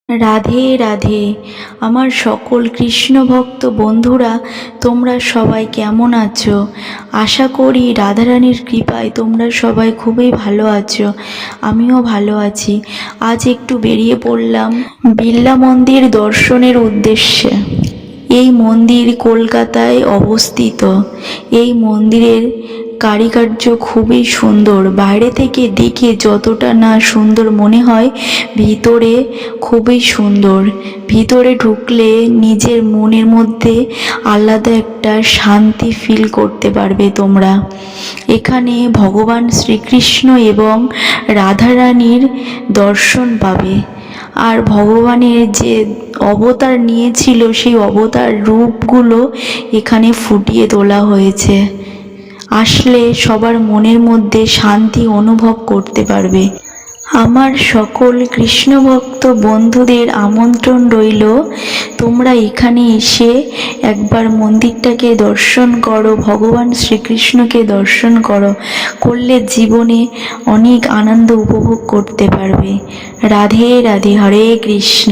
রাধে রাধে। আমার সকল কৃষ্ণ ভক্ত বন্ধুরা, তোমরা সবাই কেমন আছো? আশা করি রাধারানীর কৃপায় তোমরা সবাই খুবই ভালো আছো। আমিও ভালো আছি। আজ একটু বেরিয়ে পড়লাম বিড়লা মন্দির দর্শনের উদ্দেশ্যে। এই মন্দির কলকাতায় অবস্থিত। এই মন্দিরের কারুকার্য খুবই সুন্দর। বাইরে থেকে দেখে যতটা না সুন্দর মনে হয়, ভিতরে খুবই সুন্দর। ভিতরে ঢুকলে নিজের মনের মধ্যে আলাদা একটা শান্তি ফিল করতে পারবে তোমরা। এখানে ভগবান শ্রীকৃষ্ণ এবং রাধারানীর দর্শন পাবে। আর ভগবানের যে অবতার নিয়েছিল সেই অবতার রূপগুলো এখানে ফুটিয়ে তোলা হয়েছে। আসলে সবার মনের মধ্যে শান্তি অনুভব করতে পারবে। আমার সকল কৃষ্ণ ভক্ত বন্ধুদের আমন্ত্রণ রইল, তোমরা এখানে এসে একবার মন্দিরটাকে দর্শন করো, ভগবান শ্রীকৃষ্ণকে দর্শন করলে জীবনে অনেক আনন্দ উপভোগ করতে পারবে। রাধে রাধে। হরে কৃষ্ণ।